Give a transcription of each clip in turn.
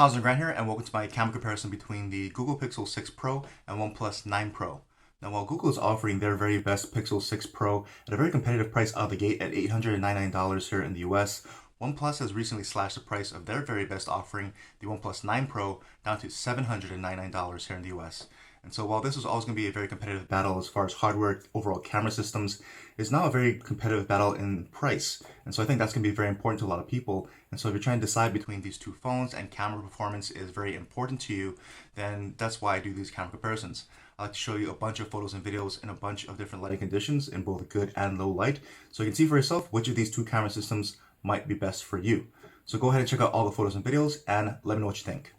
How's it, Grant here, and welcome to my camera comparison between the Google Pixel 6 Pro and OnePlus 9 Pro. Now, while Google is offering their very best Pixel 6 Pro at a very competitive price out of the gate at $899 here in the US, OnePlus has recently slashed the price of their very best offering, the OnePlus 9 Pro, down to $799 here in the US. And so while this is always going to be a very competitive battle as far as hardware, overall camera systems, it's now a very competitive battle in price. And so I think that's going to be very important to a lot of people. And so if you're trying to decide between these two phones and camera performance is very important to you, then that's why I do these camera comparisons. I like to show you a bunch of photos and videos in a bunch of different lighting conditions in both good and low light, so you can see for yourself which of these two camera systems might be best for you. So go ahead and check out all the photos and videos and let me know what you think.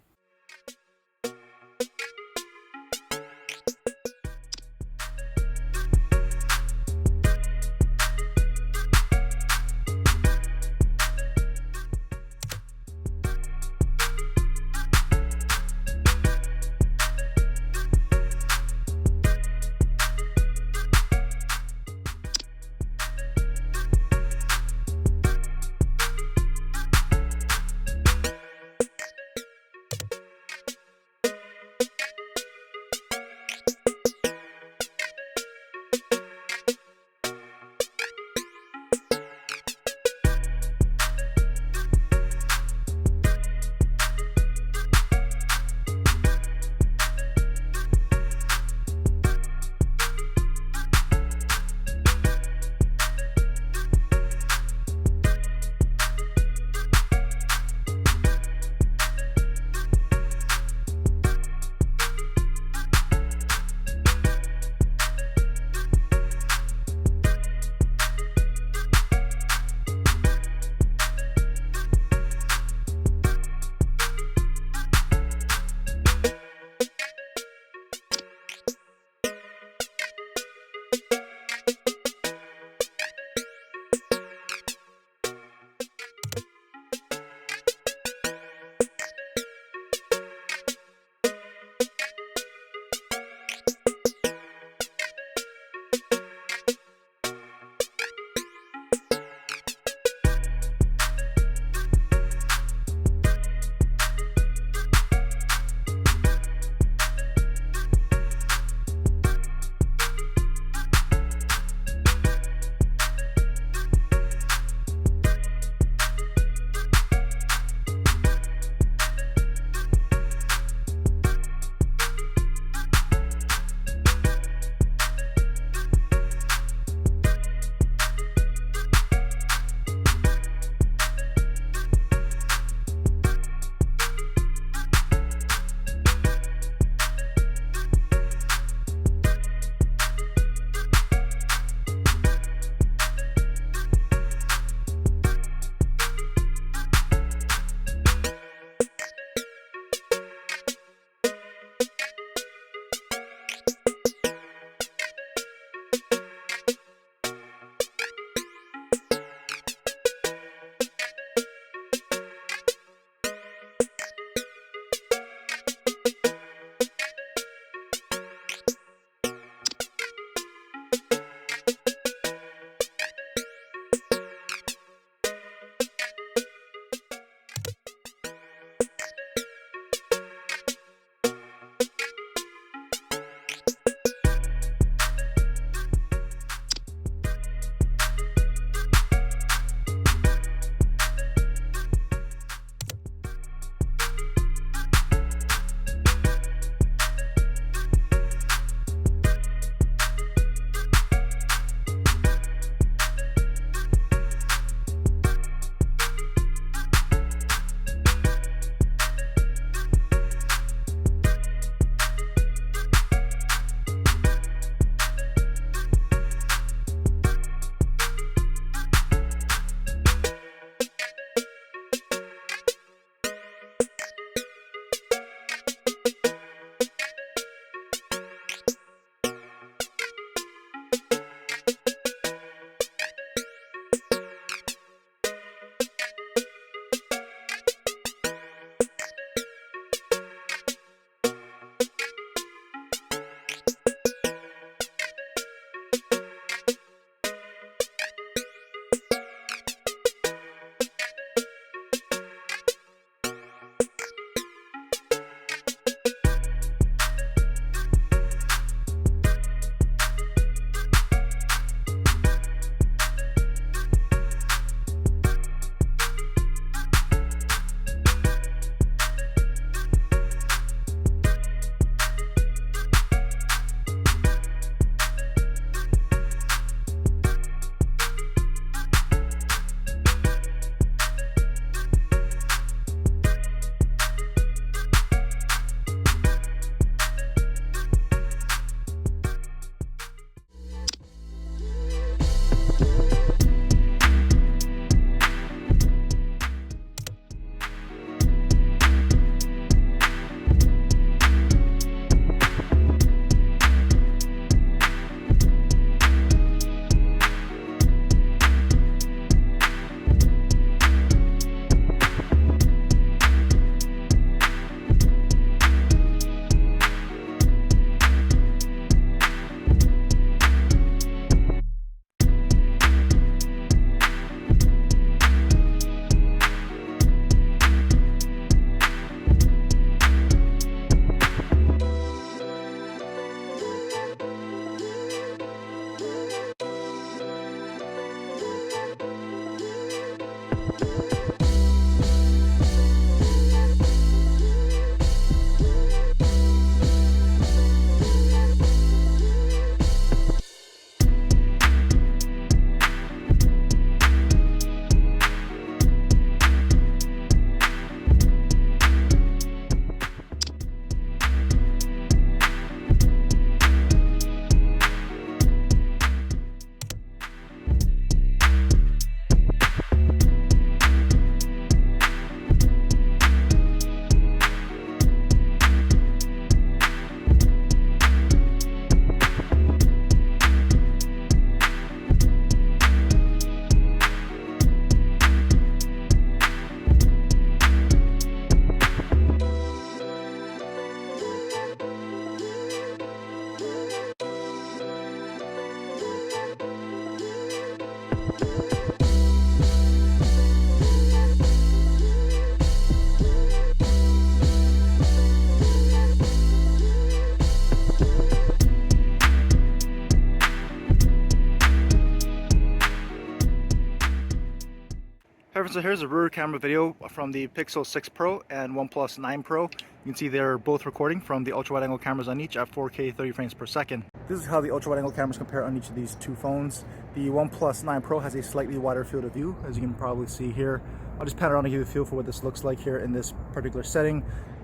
So here's a rear camera video from the Pixel 6 Pro and OnePlus 9 Pro. You can see they're both recording from the ultra wide angle cameras on each at 4K 30 frames per second. This is how the ultra wide angle cameras compare on each of these two phones. The OnePlus 9 Pro has a slightly wider field of view, as you can probably see here. I'll just pan around and give you a feel for what this looks like here in this particular setting.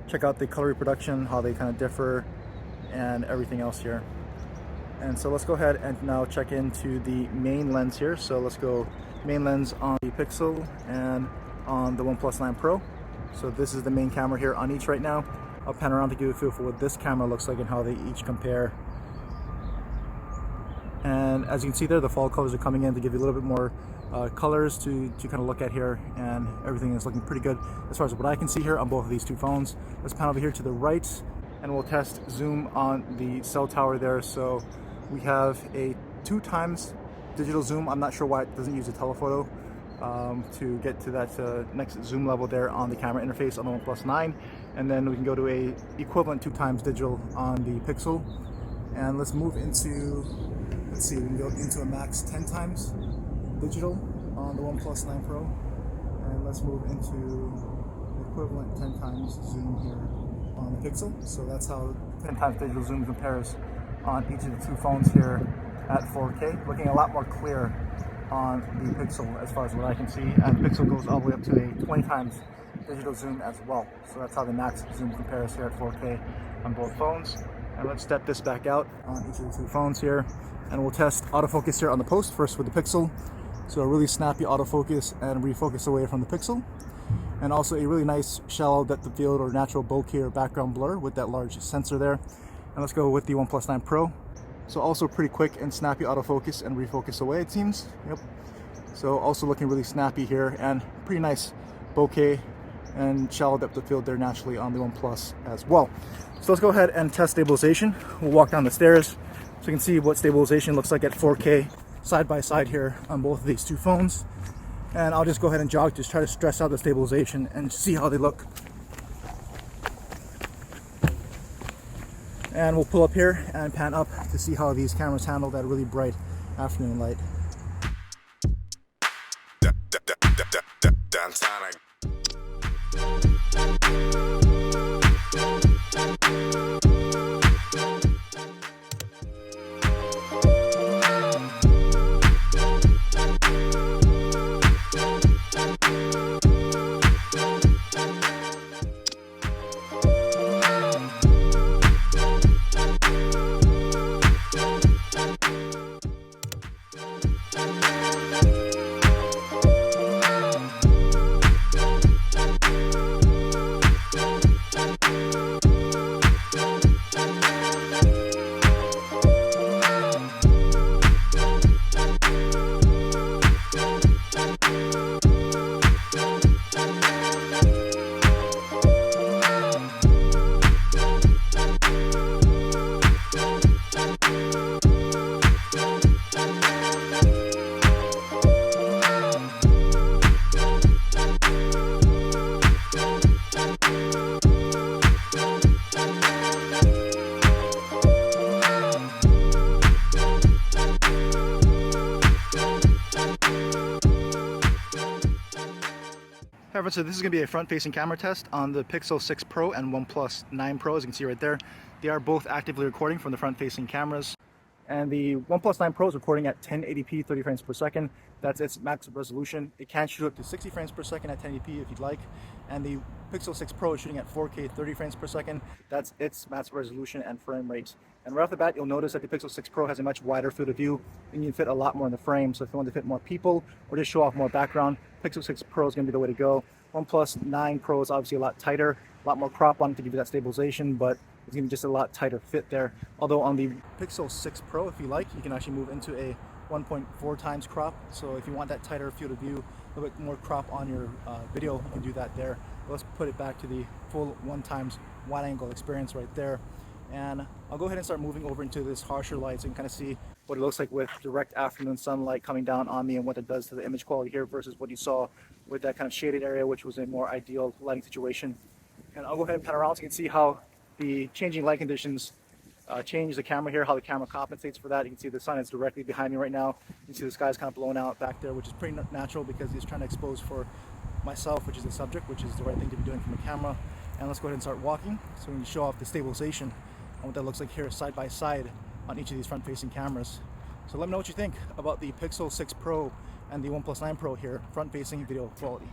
Check out the color reproduction, how they kind of differ, and everything else here. And so let's go ahead and now check into the main lens here. So let's go main lens on the Pixel and on the OnePlus 9 Pro. So this is the main camera here on each right now. I'll pan around to give you a feel for what this camera looks like and how they each compare. And as you can see there, the fall colors are coming in to give you a little bit more colors to kind of look at here, and everything is looking pretty good as far as what I can see here on both of these two phones. Let's pan over here to the right and we'll test zoom on the cell tower there. So we have a 2x digital zoom. I'm not sure why it doesn't use a telephoto to get to that next zoom level there on the camera interface on the OnePlus 9. And then we can go to a equivalent 2x digital on the Pixel. And let's move into, let's see, we can go into a max 10x digital on the OnePlus 9 Pro. And let's move into equivalent 10x zoom here on the Pixel. So that's how 10x digital zoom compares on each of the two phones here at 4K, looking a lot more clear on the Pixel as far as what I can see, and the Pixel goes all the way up to a 20x digital zoom as well. So that's how the max zoom compares here at 4K on both phones. And let's step this back out on each of the two phones here, and we'll test autofocus here on the post first with the Pixel. So a really snappy autofocus and refocus away from the Pixel, and also a really nice shallow depth of field or natural bokeh or background blur with that large sensor there. And let's go with the OnePlus 9 Pro. So also pretty quick and snappy autofocus and refocus away, it seems. Yep. So also looking really snappy here, and pretty nice bokeh and shallow depth of field there naturally on the OnePlus as well. So let's go ahead and test stabilization. We'll walk down the stairs so you can see what stabilization looks like at 4K side by side here on both of these two phones. And I'll just go ahead and jog, just try to stress out the stabilization and see how they look. And we'll pull up here and pan up to see how these cameras handle that really bright afternoon light. So this is going to be a front-facing camera test on the Pixel 6 Pro and OnePlus 9 Pro. As you can see right there, they are both actively recording from the front-facing cameras. And the OnePlus 9 Pro is recording at 1080p 30 frames per second. That's its max resolution. It can shoot up to 60 frames per second at 1080p if you'd like. And the Pixel 6 Pro is shooting at 4K 30 frames per second. That's its max resolution and frame rate. And right off the bat, you'll notice that the Pixel 6 Pro has a much wider field of view, and you can fit a lot more in the frame. So if you want to fit more people or just show off more background, Pixel 6 Pro is going to be the way to go. OnePlus 9 Pro is obviously a lot tighter, a lot more crop on it to give you that stabilization, but it's going to be just a lot tighter fit there. Although on the Pixel 6 Pro, if you like, you can actually move into a 1.4x crop. So if you want that tighter field of view, a little bit more crop on your video, you can do that there. But let's put it back to the full 1x wide angle experience right there. And I'll go ahead and start moving over into this harsher light so you can kind of see what it looks like with direct afternoon sunlight coming down on me and what it does to the image quality here versus what you saw with that kind of shaded area, which was a more ideal lighting situation. And I'll go ahead and pan around so you can see how the changing light conditions change the camera here, how the camera compensates for that. You can see the sun is directly behind me right now. You can see the sky's kind of blown out back there, which is pretty natural because it's trying to expose for myself, which is the subject, which is the right thing to be doing from a camera. And let's go ahead and start walking so we can show off the stabilization and what that looks like here side by side on each of these front-facing cameras. So let me know what you think about the Pixel 6 Pro and the OnePlus 9 Pro here, front-facing video quality.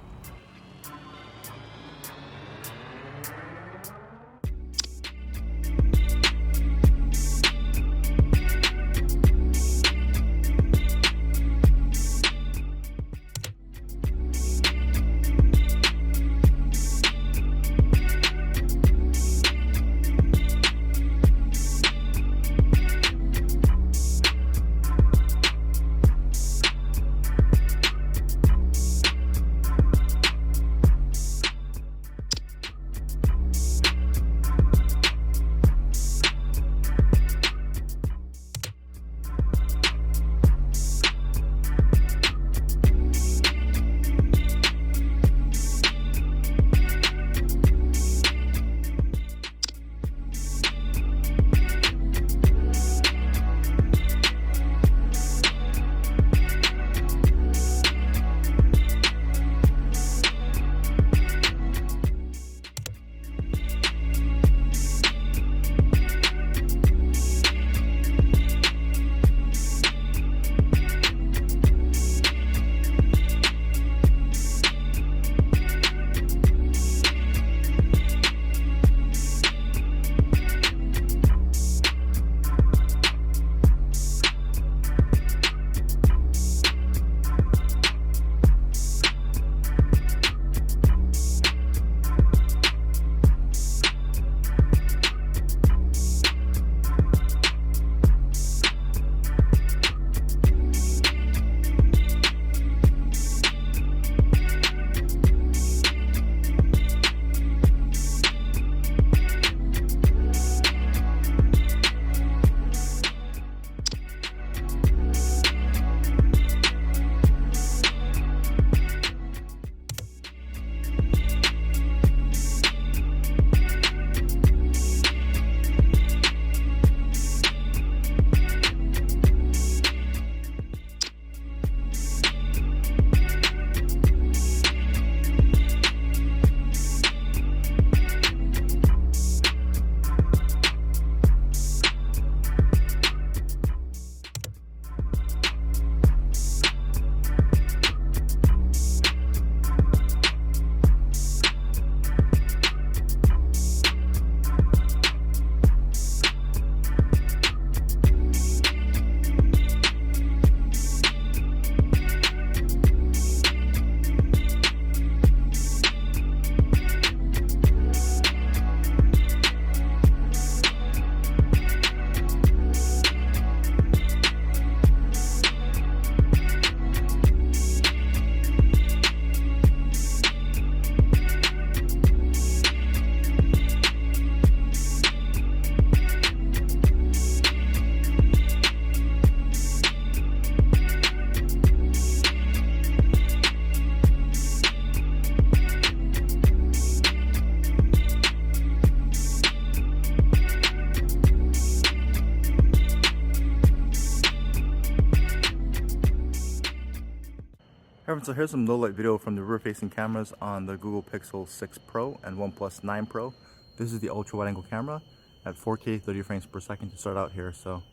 So here's some low light video from the rear facing cameras on the Google Pixel 6 Pro and OnePlus 9 Pro. This is the ultra wide angle camera at 4K 30 frames per second to start out here. So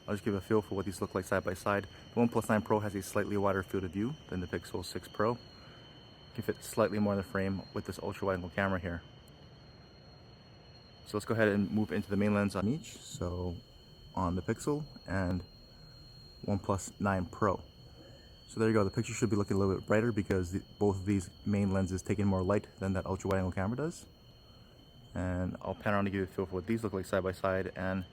I'll just give a feel for what these look like side by side. The OnePlus 9 Pro has a slightly wider field of view than the Pixel 6 Pro. You can fit slightly more in the frame with this ultra wide angle camera here. So let's go ahead and move into the main lens on each. So on the Pixel and OnePlus 9 Pro. So there you go, the picture should be looking a little bit brighter because both of these main lenses take in more light than that ultra wide angle camera does. And I'll pan around to give you a feel for what these look like side by side and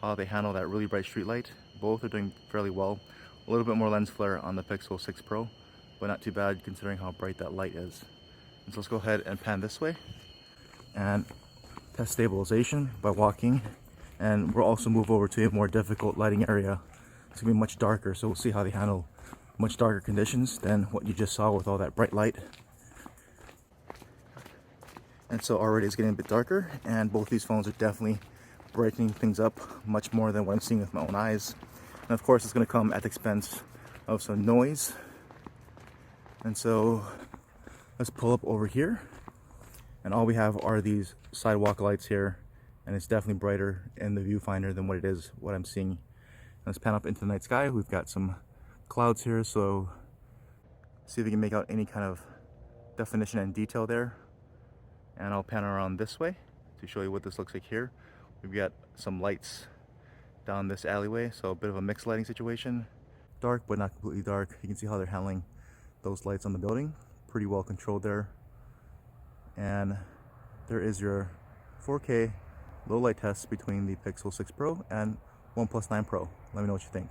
how they handle that really bright street light. Both are doing fairly well. A little bit more lens flare on the Pixel 6 Pro, but not too bad considering how bright that light is. And so let's go ahead and pan this way and test stabilization by walking. And we'll also move over to a more difficult lighting area. It's gonna be much darker, so we'll see how they handle much darker conditions than what you just saw with all that bright light. And so already it's getting a bit darker, and both these phones are definitely brightening things up much more than what I'm seeing with my own eyes. And of course it's going to come at the expense of some noise. And so Let's pull up over here, and all we have are these sidewalk lights here, and it's definitely brighter in the viewfinder than what I'm seeing. Let's pan up into the night sky. We've got some clouds here, so see if we can make out any kind of definition and detail there. And I'll pan around this way to show you what this looks like here. We've got some lights down this alleyway, so a bit of a mixed lighting situation. Dark, but not completely dark. You can see how they're handling those lights on the building. Pretty well controlled there. And there is your 4K low light test between the Pixel 6 Pro and OnePlus 9 Pro. Let me know what you think.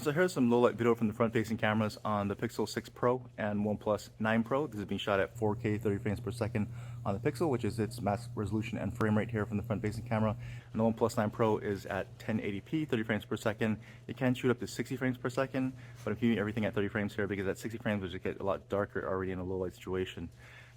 So here's some low-light video from the front-facing cameras on the Pixel 6 Pro and OnePlus 9 Pro. This is being shot at 4K 30 frames per second on the Pixel, which is its max resolution and frame rate here from the front-facing camera. And the OnePlus 9 Pro is at 1080p, 30 frames per second. It can shoot up to 60 frames per second, but I'm keeping everything at 30 frames here because at 60 frames, it just get a lot darker already in a low-light situation.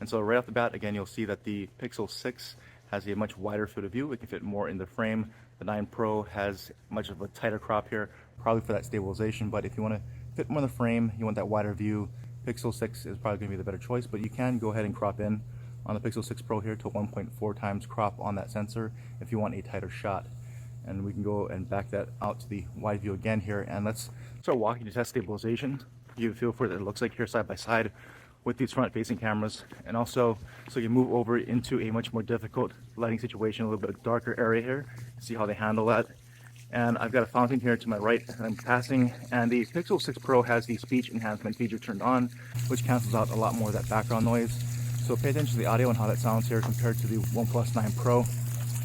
And so right off the bat, again, you'll see that the Pixel 6 has a much wider field of view. It can fit more in the frame. The 9 Pro has much of a tighter crop here, probably for that stabilization, but if you want to fit more in the frame, you want that wider view, Pixel 6 is probably going to be the better choice, but you can go ahead and crop in on the Pixel 6 Pro here to 1.4 times crop on that sensor if you want a tighter shot. And we can go and back that out to the wide view again here, and let's start walking to test stabilization. Give you a feel for what it looks like here side by side with these front-facing cameras, and also so you move over into a much more difficult lighting situation, a little bit darker area here. See how they handle that. And I've got a fountain here to my right that I'm passing, and the Pixel 6 Pro has the speech enhancement feature turned on, which cancels out a lot more of that background noise. So pay attention to the audio and how that sounds here compared to the OnePlus 9 Pro.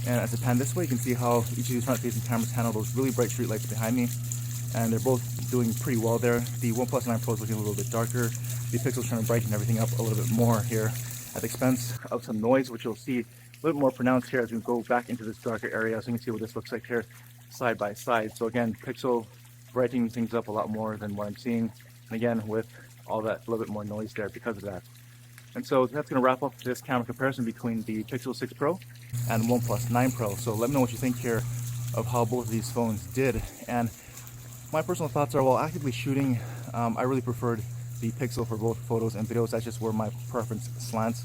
And as I pan this way, you can see how each of these front-facing cameras handle those really bright street lights behind me, and they're both doing pretty well there. The OnePlus 9 Pro is looking a little bit darker. The Pixel's trying to brighten everything up a little bit more here at the expense of some noise, which you'll see a little bit more pronounced here as we go back into this darker area. So you can see what this looks like here side by side. So again, Pixel brightening things up a lot more than what I'm seeing. And again, with all that a little bit more noise there because of that. And so that's going to wrap up this camera comparison between the Pixel 6 Pro and OnePlus 9 Pro. So let me know what you think here of how both of these phones did. And my personal thoughts are, while actively shooting, I really preferred the Pixel for both photos and videos. That's just where my preference slants.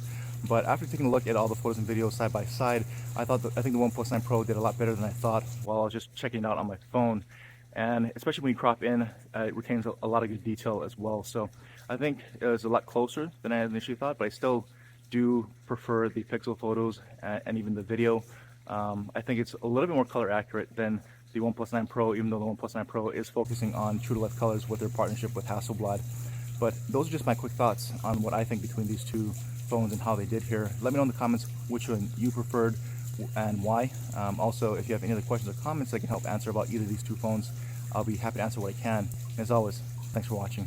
But after taking a look at all the photos and videos side by side, I think the OnePlus 9 Pro did a lot better than I thought while I was just checking it out on my phone. And especially when you crop in, it retains a lot of good detail as well. So I think it was a lot closer than I initially thought, but I still do prefer the Pixel photos and even the video. I think it's a little bit more color accurate than the OnePlus 9 Pro, even though the OnePlus 9 Pro is focusing on true to life colors with their partnership with Hasselblad. But those are just my quick thoughts on what I think between these two phones and how they did here. Let me know in the comments which one you preferred and why. Also, if you have any other questions or comments I can help answer about either of these two phones, I'll be happy to answer what I can. And as always, thanks for watching.